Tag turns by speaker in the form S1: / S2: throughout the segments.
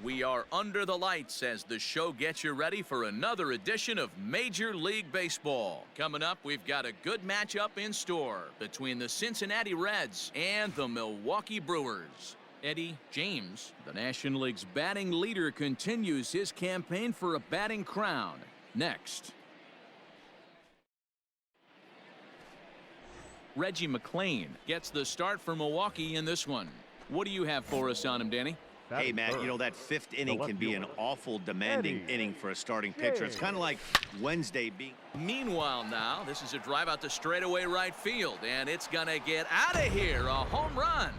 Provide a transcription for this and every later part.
S1: We are under the lights as the show gets you ready for another edition of Major League Baseball. Coming up, we've got a good matchup in store between the Cincinnati Reds and the Milwaukee Brewers. Eddie James, the National League's batting leader, continues his campaign for a batting crown. Next. Reggie McClain gets the start for Milwaukee in this one. What do you have for us on him, Danny?
S2: Hey, Matt, you know, that fifth inning can be an awful demanding inning for a starting pitcher. It's kind of like Wednesday being.
S1: Meanwhile now, this is a drive out to straightaway right field, and it's going to get out of here. A home run.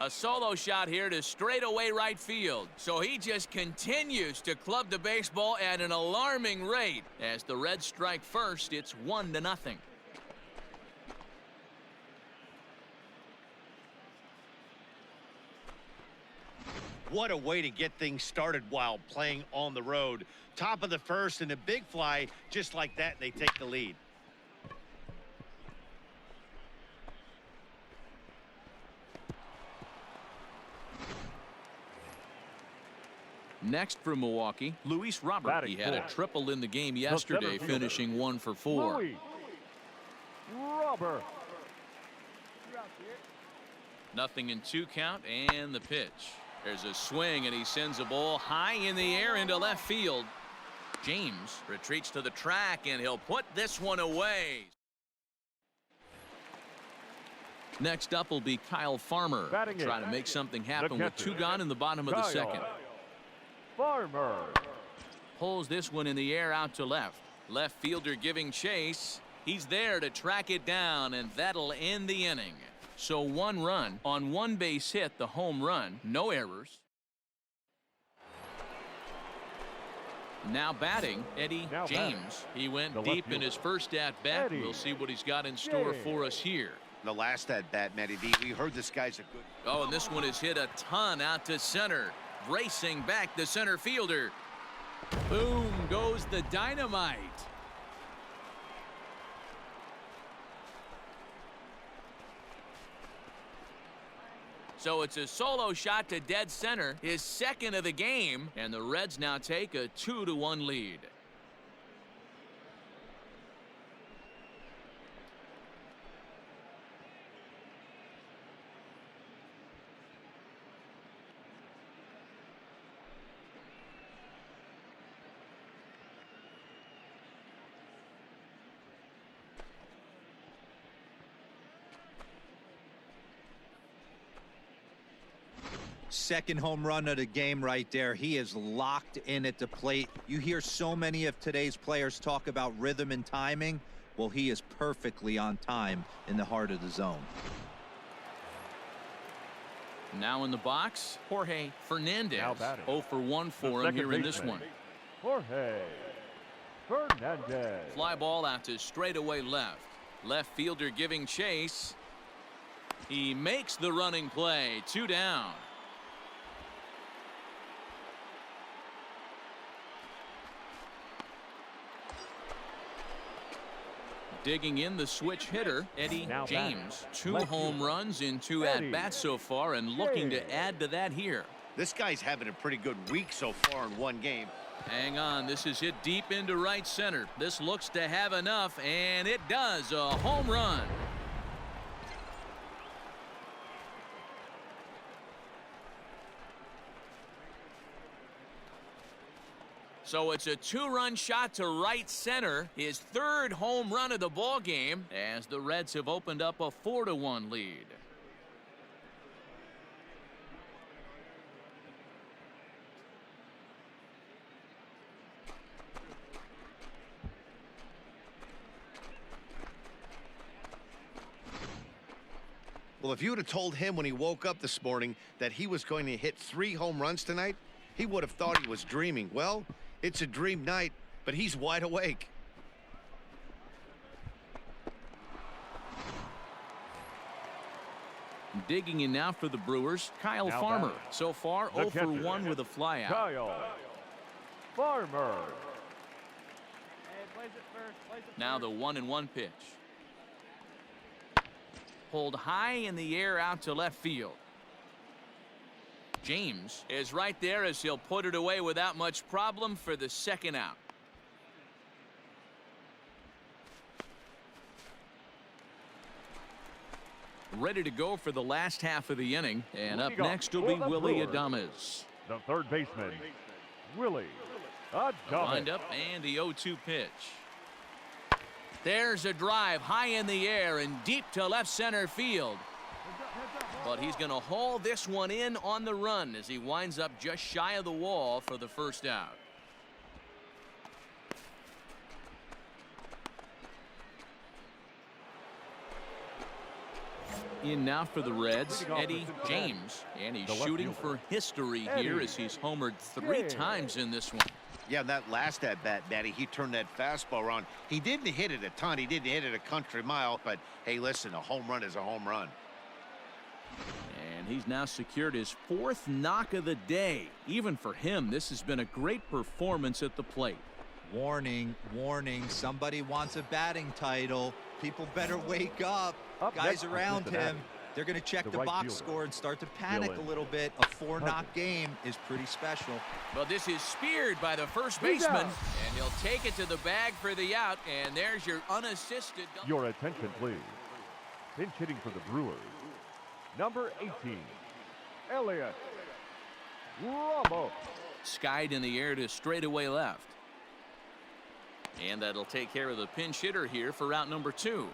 S1: A solo shot here to straightaway right field. So he just continues to club the baseball at an alarming rate. As the Reds strike first, it's 1-0.
S2: What a way to get things started while playing on the road. Top of the first and a big fly, just like that, and they take the lead.
S1: Next for Milwaukee, Luis Robert. He had a triple in the game yesterday, finishing 1 for 4.
S3: Luis Robert.
S1: Nothing in 2 count, and the pitch. There's a swing, and he sends a ball high in the air into left field. James retreats to the track, and he'll put this one away. Next up will be Kyle Farmer. Trying to make something happen with 2 gone in the bottom of the second.
S3: Farmer
S1: pulls this one in the air out to left. Left fielder giving chase. He's there to track it down, and that'll end the inning. So 1 run on 1 base hit, the home run, no errors. Now batting, Eddie James. He went deep in his first at bat. We'll see what he's got in store for us here.
S2: The last at bat, Matty D, we heard this guy's a good.
S1: Oh, and this one is hit a ton out to center. Racing back the center fielder. Boom goes the dynamite. So it's a solo shot to dead center, his second of the game, and the Reds now take a 2-1 lead.
S4: Second home run of the game right there. He is locked in at the plate. You hear so many of today's players talk about rhythm and timing. Well, he is perfectly on time in the heart of the zone.
S1: Now in the box, Jorge Fernandez. 0 for 1 for him here in this one.
S3: Jorge Fernandez.
S1: Fly ball out to straightaway left. Left fielder giving chase. He makes the running play. 2 down. Digging in the switch hitter, Eddie James. 2 home runs in 2 at-bats so far, and looking to add to that here.
S2: This guy's having a pretty good week so far in 1 game.
S1: Hang on, this is hit deep into right center. This looks to have enough, and it does. A home run. So it's a 2-run shot to right center, his 3rd home run of the ball game, as the Reds have opened up a 4-1 lead.
S2: Well, if you would have told him when he woke up this morning that he was going to hit 3 home runs tonight, he would have thought he was dreaming. Well, it's a dream night, but he's wide awake.
S1: Digging in now for the Brewers, Kyle Farmer. So far, 0 for 1 with a flyout.
S3: Kyle Farmer.
S1: Now the 1-1 pitch. pulled high in the air out to left field. James is right there as he'll put it away without much problem for the second out. Ready to go for the last half of the inning, and up next will be Willie Adames.
S3: The third baseman, Willie
S1: Wind
S3: Adames.
S1: up and the 0-2 pitch. There's a drive high in the air and deep to left center field. But he's going to haul this one in on the run as he winds up just shy of the wall for the first out. In now for the Reds, Eddie James, and he's shooting for history here as he's homered 3 times in this one.
S2: Yeah, that last at bat, Matty, he turned that fastball around. He didn't hit it a ton. He didn't hit it a country mile. But, hey, listen, a home run is a home run.
S1: And he's now secured his 4th knock of the day. Even for him, this has been a great performance at the plate.
S4: Warning, warning, somebody wants a batting title. People better wake up.
S3: Up
S4: Guys
S3: next,
S4: around him,
S3: Cincinnati.
S4: they're going to check
S3: The
S4: the
S3: right
S4: box
S3: fielder,
S4: score and start to panic
S3: Dylan
S4: a little bit. A 4-knock game is pretty special.
S1: But this is speared by the first
S3: He's
S1: baseman,
S3: out.
S1: and he'll take it to the bag for the out, and there's your unassisted.
S3: Your attention, please. Pinch hitting for the Brewers, number 18, Elliot Ramos.
S1: Skied in the air to straightaway left. And that'll take care of the pinch hitter here for out number 2.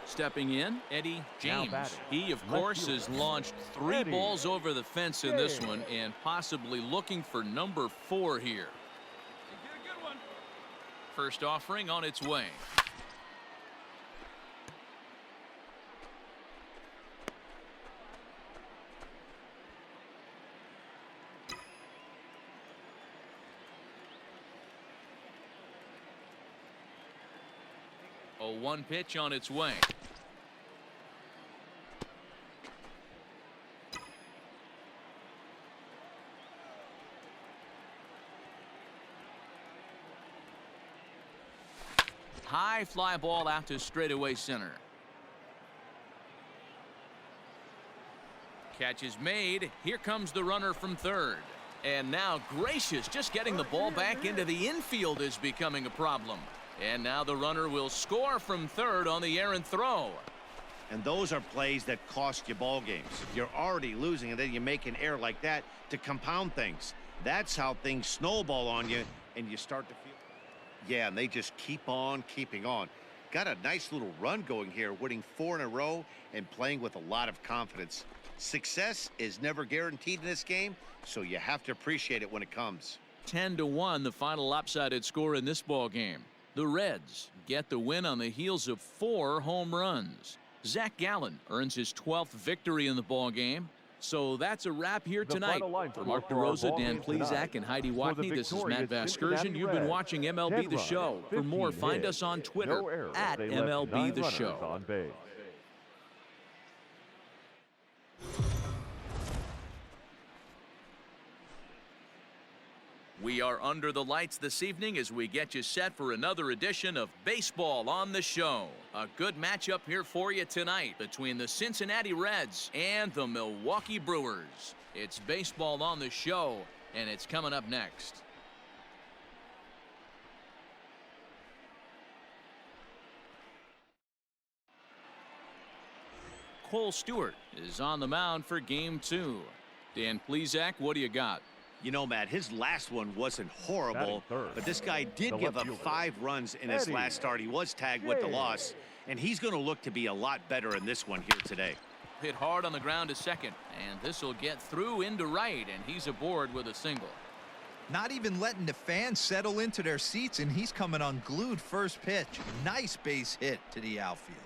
S1: Stepping in, Eddie James.
S3: batting,
S1: He, of
S3: left
S1: course,
S3: fielder,
S1: has launched 3
S3: Eddie
S1: balls over the fence in this
S3: James.
S1: one and possibly looking for number 4 here. First offering on its way. A 1 pitch on its way. High fly ball out to straightaway center. Catch is made. Here comes the runner from third. And now Gracious just getting the ball back into the infield is becoming a problem. And now the runner will score from third on the errant throw.
S2: And those are plays that cost you ball games. You're already losing, and then you make an error like that to compound things. That's how things snowball on you, and you start to feel. Yeah, and they just keep on keeping on. Got a nice little run going here, winning 4 in a row and playing with a lot of confidence. Success is never guaranteed in this game, so you have to appreciate it when it comes.
S1: 10-1, the final lopsided score in this ball game. The Reds get the win on the heels of 4 home runs. Zach Gallen earns his 12th victory in the ball game. So that's a wrap here
S3: The
S1: tonight.
S3: final line
S1: For
S3: score
S1: Mark
S3: for our
S1: DeRosa,
S3: ball
S1: Dan
S3: game tonight.
S1: Plezak, and Heidi
S3: For the
S1: Watney, this is Matt
S3: victorious
S1: Vasgersian.
S3: Cincinnati
S1: You've been
S3: Reds,
S1: watching
S3: 10
S1: MLB The
S3: runs,
S1: Show. For
S3: 15
S1: more, find
S3: hits,
S1: us on Twitter
S3: no errors.
S1: at
S3: They left
S1: MLB
S3: 9
S1: The
S3: runners
S1: Show.
S3: on base.
S1: We are under the lights this evening as we get you set for another edition of Baseball on the Show. A good matchup here for you tonight between the Cincinnati Reds and the Milwaukee Brewers. It's Baseball on the Show, and it's coming up next. Cole Stewart is on the mound for Game 2. Dan Plezak, what do you got?
S2: You know, Matt, his last one wasn't horrible,
S3: Batting third,
S2: but this guy did
S3: the
S2: give
S3: left
S2: up
S3: fielder,
S2: 5 runs in his
S3: Eddie
S2: last start. He was tagged with the loss, and he's going to look to be a lot better in this one here today.
S1: Hit hard on the ground to second, and this will get through into right, and he's aboard with a single.
S4: Not even letting the fans settle into their seats, and he's coming unglued first pitch. Nice base hit to the outfield.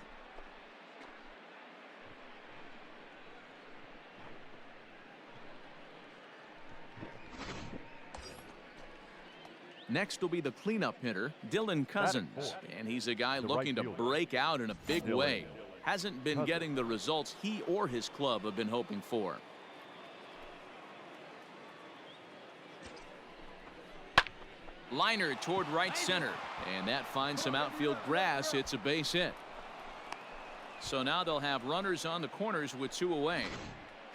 S1: Next will be the cleanup hitter, Dylan Cousins, and he's a guy
S3: The
S1: looking
S3: right
S1: to
S3: fielder,
S1: break out in a big
S3: Dylan
S1: way. Hasn't been
S3: Cousins.
S1: getting the results he or his club have been hoping for. Liner toward right center. And that finds some outfield grass. It's a base hit. So now they'll have runners on the corners with 2 away.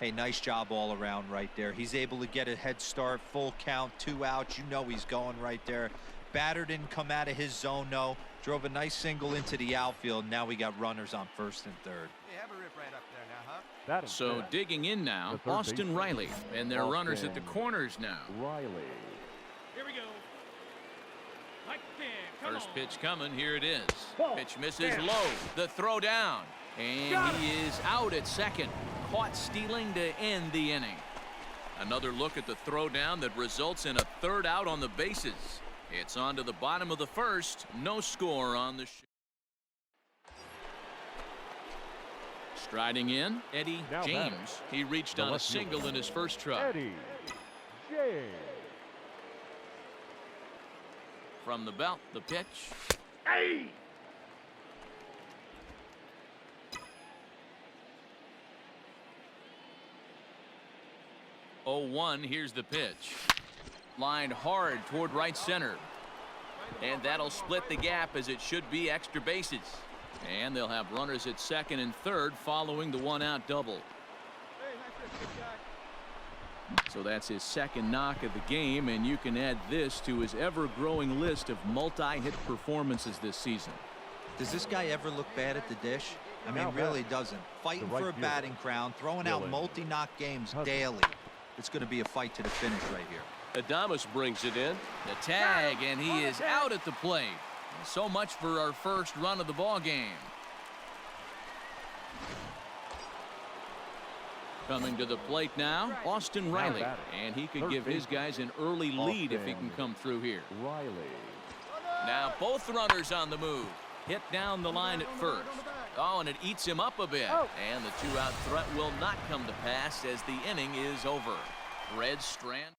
S4: Hey, nice job all around right there. He's able to get a head start, full count, 2 outs. You know he's going right there. Batter didn't come out of his zone, no. Drove a nice single into the outfield. Now we got runners on first and third.
S5: Hey, have a rip right up there now, huh?
S1: So digging in now, Austin Riley. And they're runners at the corners now.
S3: Riley.
S6: Here we go. Like
S1: First pitch coming. Here it is. Pitch misses low. The throw down. And he is out at second. Caught stealing to end the inning. Another look at the throw down that results in a third out on the bases. It's on to the bottom of the first. No score on the show. Striding in, Eddie
S3: Now
S1: James.
S3: batting.
S1: He reached
S3: The
S1: on a
S3: left fielder.
S1: single in his first try.
S3: Eddie James.
S1: From the belt, the pitch.
S6: Hey!
S1: 0-1. Here's the pitch. Lined hard toward right center. And that'll split the gap as it should be extra bases. And they'll have runners at second and third following the 1-out double. So that's his second knock of the game, and you can add this to his ever-growing list of multi-hit performances this season.
S4: Does this guy ever look bad at the dish? I mean,
S3: Now
S4: really
S3: batting.
S4: doesn't. Fighting
S3: The right
S4: for a
S3: fielder.
S4: batting crown, throwing out
S3: Dylan
S4: multi-knock games
S3: Hudson.
S4: daily. It's going to be a fight to the finish right here.
S1: Adames brings it in. The tag, and he is out at the plate. So much for our first run of the ball game. Coming to the plate now, Austin Riley.
S3: batting.
S1: And he could
S3: Third
S1: give his
S3: baseman.
S1: guys an early lead if he can
S3: Austin
S1: come through here.
S3: Riley.
S1: Now both runners on the move. Hit down the line at first. Oh, and it eats him up a bit. And the 2-out threat will not come to pass as the inning is over. Red Strand.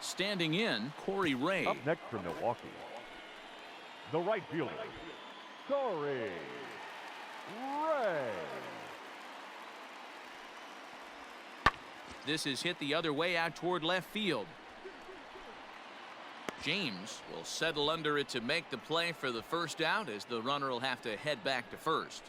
S1: Standing in, Corey Ray.
S3: Up next from Milwaukee, the right fielder, Corey Ray.
S1: This is hit the other way out toward left field. James will settle under it to make the play for the first out as the runner will have to head back to first.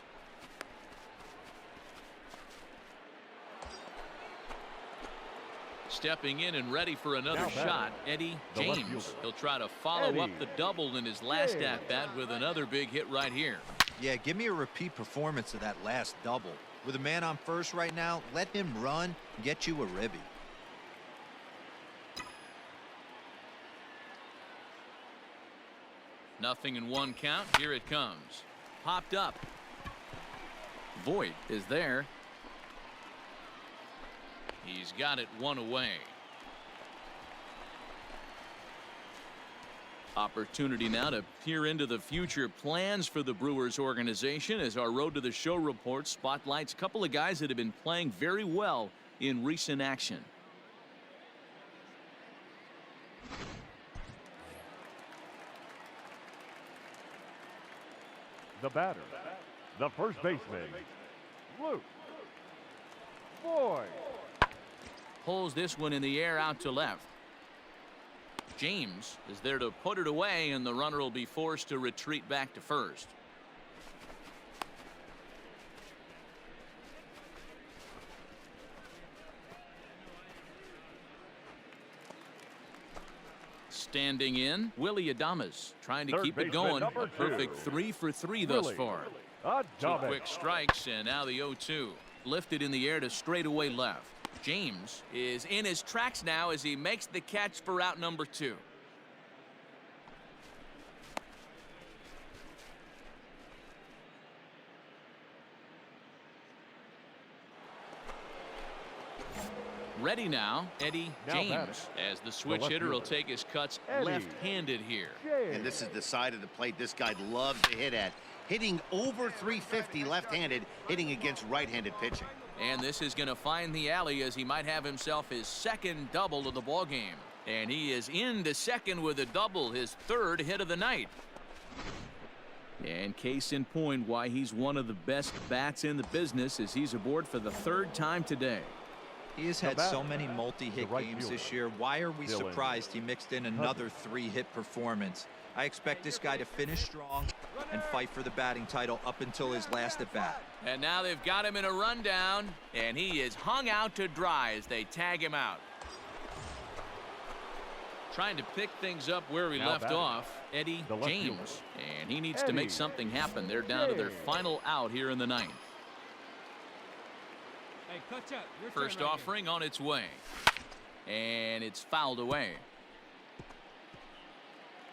S1: Stepping in and ready for another
S3: Now batting.
S1: shot, Eddie
S3: The left
S1: James.
S3: fielder.
S1: He'll try to follow up
S3: Eddie
S1: the double in his last
S3: James.
S1: at-bat with another big hit right here.
S4: Yeah, give me a repeat performance of that last double. With a man on first right now, let him run and get you a ribby.
S1: Nothing in 1 count. Here it comes. Popped up. Voit is there. He's got it 1 away. Opportunity now to peer into the future plans for the Brewers organization as our Road to the Show report spotlights a couple of guys that have been playing very well in recent action.
S3: The batter, the first baseman, Luke Boyd.
S1: Pulls this one in the air out to left. James is there to put it away, and the runner will be forced to retreat back to first. Standing in, Willie Adames, trying to
S3: Third
S1: keep it
S3: baseman,
S1: going.
S3: number
S1: A perfect
S3: 2.
S1: 3 for 3 thus
S3: Willie
S1: far. Two
S3: Adames.
S1: quick strikes, and now the 0-2. Lifted in the air to straightaway left. James is in his tracks now as he makes the catch for out number 2. Ready now, Eddie
S3: Now
S1: James,
S3: batting.
S1: as the switch
S3: left
S1: hitter will
S3: fielder.
S1: take his cuts
S3: Eddie
S1: left-handed here.
S3: James.
S2: And this is the side of the plate this guy loves to hit at. Hitting over 350 left-handed, hitting against right-handed pitching.
S1: And this is going to find the alley as he might have himself his second double of the ball game. And he is into second with a double, his 3rd hit of the night. And case in point why he's one of the best bats in the business as he's aboard for the 3rd time today.
S4: He has had so many multi-hit games this year. Why are we surprised he mixed in another 3-hit performance? I expect this guy to finish strong and fight for the batting title up until his last at-bat.
S1: And now they've got him in a rundown, and he is hung out to dry as they tag him out. Trying to pick things up where we left off, Eddie James. And he needs to make something happen. They're down to their final out here in the ninth.
S6: Hey, catch up. Your
S1: First
S6: turn right
S1: offering on its way. And it's fouled away.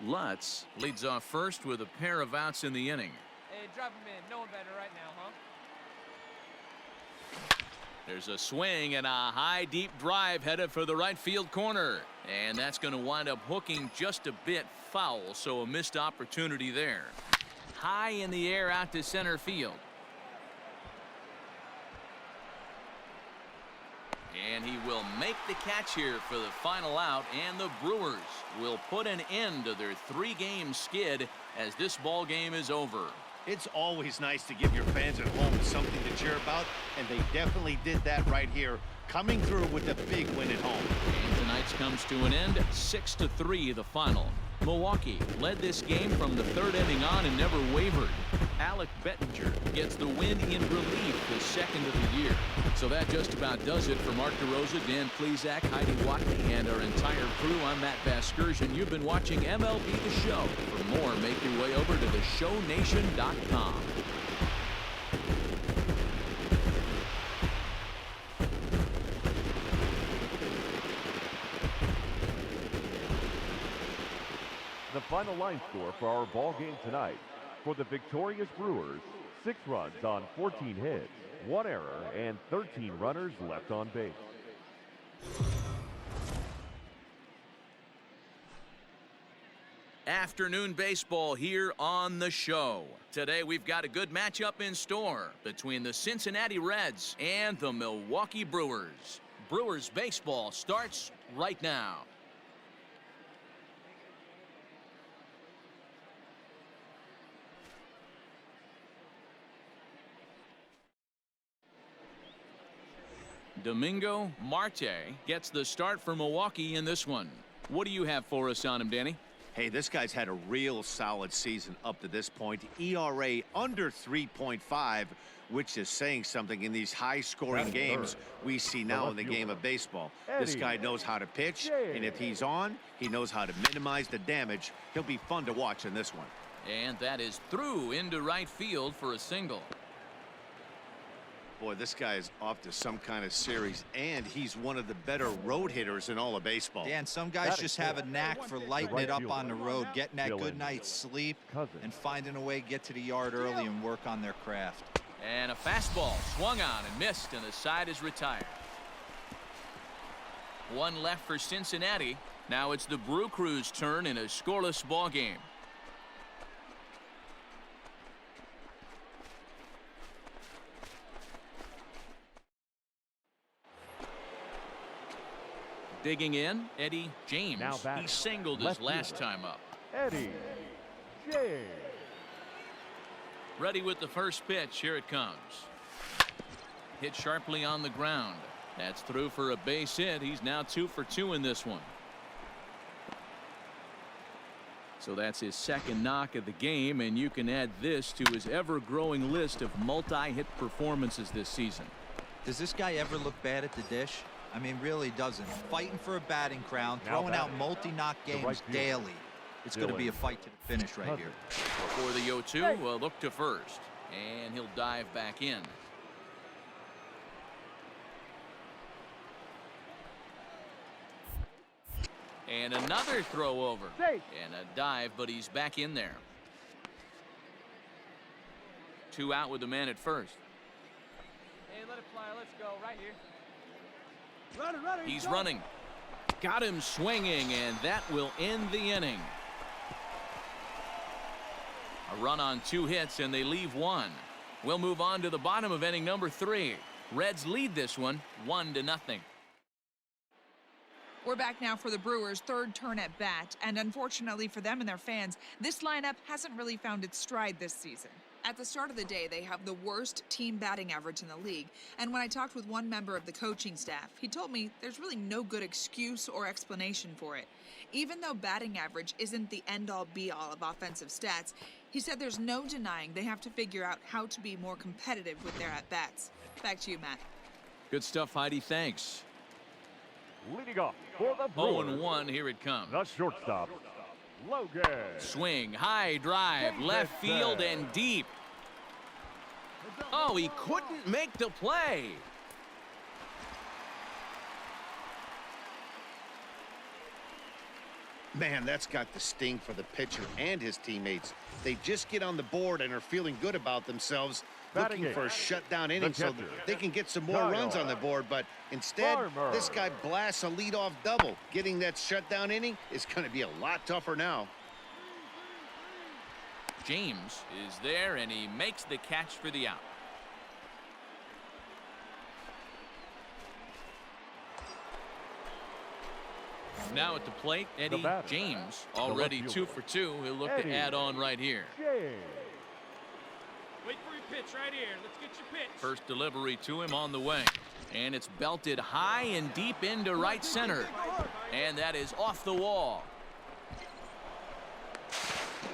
S1: Lutz leads off first with a pair of outs in the inning.
S5: Hey, drop him in. No one better right now, huh?
S1: There's a swing and a high deep drive headed for the right field corner. And that's going to wind up hooking just a bit foul, so a missed opportunity there. High in the air out to center field. And he will make the catch here for the final out, and the Brewers will put an end to their 3-game skid as this ball game is over.
S2: It's always nice to give your fans at home something to cheer about, and they definitely did that right here, coming through with a big win at home.
S1: And tonight's comes to an end, 6-3 the final. Milwaukee led this game from the 3rd inning on and never wavered. Alec Bettinger gets the win in relief, the 2nd of the year. So that just about does it for Mark DeRosa, Dan Plesac, Heidi Watkey, and our entire crew. I'm Matt Vasgersian. You've been watching MLB The Show. For more, make your way over to theshownation.com.
S3: The final line score for our ball game tonight. For the victorious Brewers, 6 runs on 14 hits, 1 error, and 13 runners left on base.
S1: Afternoon baseball here on the show. Today we've got a good matchup in store between the Cincinnati Reds and the Milwaukee Brewers. Brewers baseball starts right now. Domingo Marte gets the start for Milwaukee in this one. What do you have for us on him, Danny?
S2: Hey, this guy's had a real solid season up to this point. ERA under 3.5, which is saying something in these high-scoring games we see now in the game of baseball. This guy knows how to pitch, and if he's on, he knows how to minimize the damage. He'll be fun to watch in this one.
S1: And that is through into right field for a single.
S2: Boy, this guy is off to some kind of series, and he's one of the better road hitters in all of baseball.
S4: Dan, some guys just have a knack for lighting it up on the road, getting that good night's sleep, and finding a way to get to the yard early and work on their craft.
S1: And a fastball swung on and missed, and the side is retired. 1 left for Cincinnati. Now it's the Brew Crew's turn in a scoreless ball game. Digging in, Eddie James. He singled his last time up.
S3: Eddie James.
S1: Ready with the first pitch. Here it comes. Hit sharply on the ground. That's through for a base hit. He's now 2 for 2 in this one. So that's his 2nd knock of the game, and you can add this to his ever-growing list of multi-hit performances this season.
S4: Does this guy ever look bad at the dish? I mean, really doesn't. Fighting for a batting crown, throwing out multi-knock games daily. It's going to be a fight to the finish right here.
S1: Before the 0-2, a look to first, and he'll dive back in. And another throw over. And a dive, but he's back in there. 2 out with the man at first.
S5: Hey, let it fly. Let's go. Right here.
S1: He's running. Got him swinging, and that will end the inning. A run on 2 hits, and they leave 1. We'll move on to the bottom of inning number 3. Reds lead this one 1-0.
S7: We're back now for the Brewers' 3rd turn at bat, and unfortunately for them and their fans, this lineup hasn't really found its stride this season. At the start of the day, they have the worst team batting average in the league, and when I talked with one member of the coaching staff, he told me there's really no good excuse or explanation for it. Even though batting average isn't the end-all be-all of offensive stats, he said there's no denying they have to figure out how to be more competitive with their at-bats. Back to you, Matt.
S1: Good stuff, Heidi. Thanks.
S3: Leading off for the Brewers,
S1: 0-1, here it comes.
S3: the shortstop, Logan.
S1: Swing, high drive, left field and deep. Oh, he couldn't make the play.
S2: Man, that's got the sting for the pitcher and his teammates. They just get on the board and are feeling good about themselves, looking for a shutdown inning so that they can get some more runs on the board. But instead, this guy blasts a leadoff double. Getting that shutdown inning is going to be a lot tougher now.
S1: James is there, and he makes the catch for the out. Now at the plate, Eddie James, already 2 for 2. He'll look to add on right here.
S6: Wait for your pitch right here. Let's get your pitch.
S1: First delivery to him on the way. And it's belted high and deep into right center. And that is off the wall.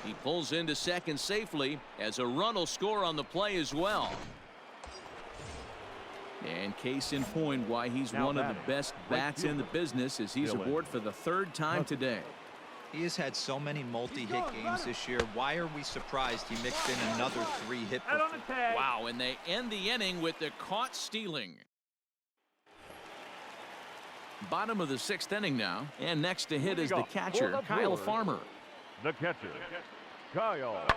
S1: He pulls into second safely as a run will score on the play as well. And case in point why he's one of the best bats in the business as he's aboard for the 3rd time today.
S4: He has had so many multi-hit games this year. Why are we surprised he mixed in another 3-hit?
S1: Wow, and they end the inning with the caught stealing. Bottom of the 6th inning now, and next to hit is the catcher, Kyle Farmer.
S3: The catcher, Kyle.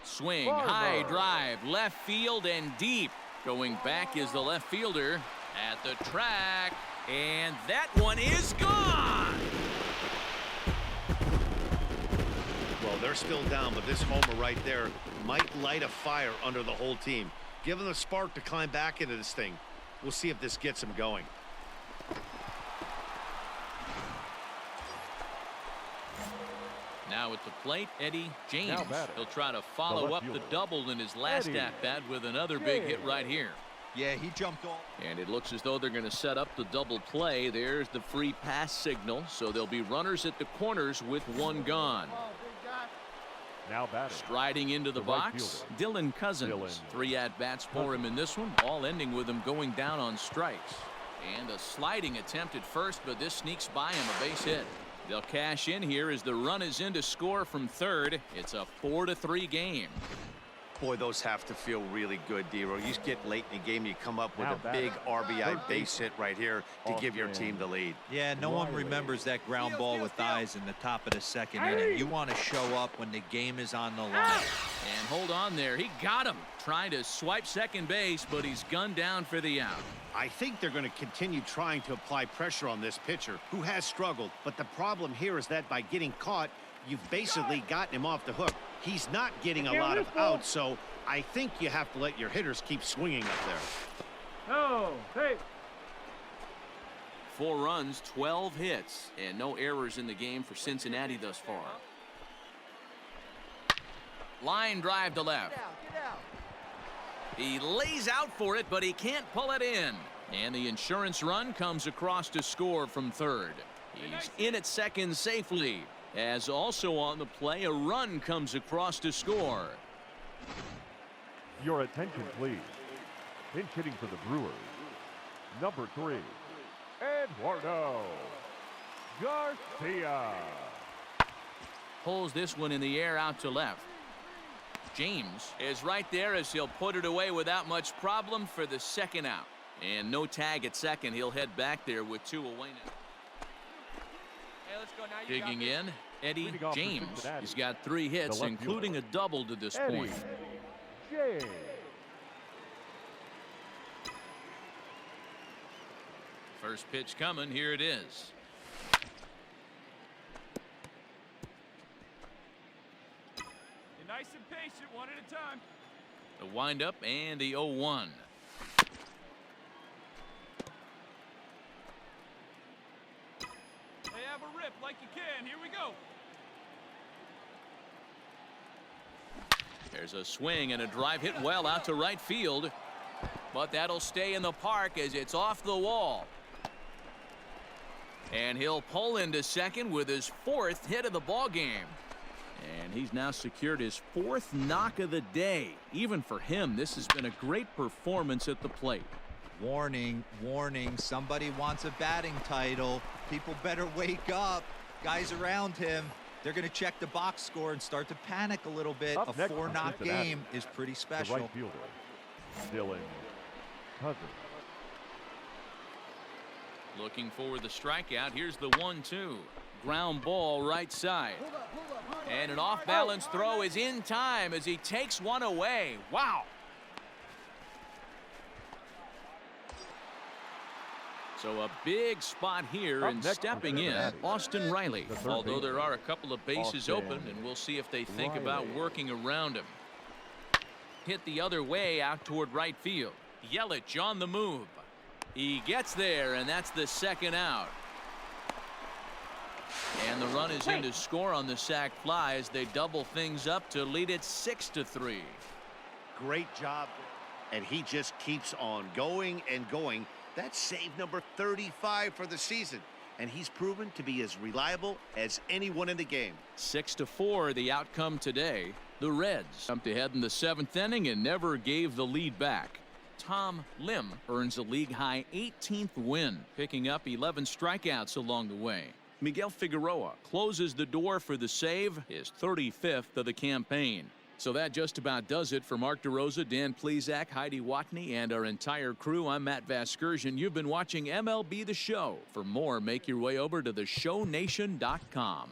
S1: Swing, high drive, left field and deep. Going back is the left fielder at the track, and that one is gone.
S2: Well, they're still down, but this homer right there might light a fire under the whole team. Give them a spark to climb back into this thing. We'll see if this gets them going.
S1: Now at the plate, Eddie James. He'll try to follow up the double in his last at-bat with another big hit right here.
S4: Yeah, he jumped off.
S1: And it looks as though they're going to set up the double play. There's the free pass signal. So there'll be runners at the corners with one gone.
S3: Now batting.
S1: Striding into the box, Dylan Cousins. 3 at-bats for him in this one, all ending with him going down on strikes. And a sliding attempt at first, but this sneaks by him, a base hit. They'll cash in here as the run is in to score from third. It's a 4-3 game.
S2: Boy, those have to feel really good, Dero. You get late in the game, you come up with a big RBI base hit right here to give your team the lead.
S4: Yeah, no one remembers that ground ball with eyes in the top of the 2nd inning. You want to show up when the game is on the line.
S1: And hold on there. He got him. Trying to swipe second base, but he's gunned down for the out.
S2: I think they're going to continue trying to apply pressure on this pitcher who has struggled. But the problem here is that by getting caught, you've basically gotten him off the hook. He's not getting a lot of outs, so I think you have to let your hitters keep swinging up there.
S6: Oh, hey.
S1: 4 runs, 12 hits, and no errors in the game for Cincinnati thus far. Line drive to left. He lays out for it, but he can't pull it in. And the insurance run comes across to score from third. He's in at second safely. As also on the play, a run comes across to score.
S3: Your attention, please. Pinch hitting for the Brewers, number 3, Eduardo Garcia.
S1: Pulls this one in the air out to left. James is right there as he'll put it away without much problem for the 2nd out. And no tag at second. He'll head back there with 2 away now.
S5: Hey, let's go now. You
S1: Digging in, Eddie James. He's got 3 hits, including a double to this point.
S3: James.
S1: First pitch coming. Here it is.
S6: You're nice and patient, one at a time.
S1: The windup and the 0-1.
S6: Hey, have a rip like you can. Here we go.
S1: There's a swing and a drive hit well out to right field. But that'll stay in the park as it's off the wall. And he'll pull into second with his 4th hit of the ball game. And he's now secured his 4th knock of the day. Even for him, this has been a great performance at the plate.
S4: Warning, warning, somebody wants a batting title. People better wake up. Guys around him, they're going to check the box score and start to panic a little bit.
S3: Up
S4: A
S3: next,
S4: 4-knock
S3: Cincinnati,
S4: game is pretty
S3: the
S4: special.
S3: right fielder, Dylan Cousins.
S1: Looking for the strikeout. Here's the 1-2. Ground ball right side. And an off-balance throw is in time as he takes one away. Wow. So a big spot here,
S3: Up
S1: and
S3: next,
S1: stepping in,
S3: Cincinnati,
S1: Austin Riley.
S3: the third
S1: Although there
S3: baseman,
S1: are a couple of bases
S3: Austin
S1: open, and we'll see if they think about
S3: Riley.
S1: working around him. Hit the other way out toward right field. Yelich on the move. He gets there, and that's the 2nd out. And the run is in to score on the sac fly as they double things up to lead it 6-3.
S2: Great job. And he just keeps on going and going. That's save number 35 for the season. And he's proven to be as reliable as anyone in the game.
S1: 6-4 the outcome today. The Reds jumped ahead in the 7th inning and never gave the lead back. Tom Lim earns a league-high 18th win, picking up 11 strikeouts along the way. Miguel Figueroa closes the door for the save, his 35th of the campaign. So that just about does it for Mark DeRosa, Dan Plesac, Heidi Watney, and our entire crew. I'm Matt Vasgersian. You've been watching MLB The Show. For more, make your way over to theshownation.com.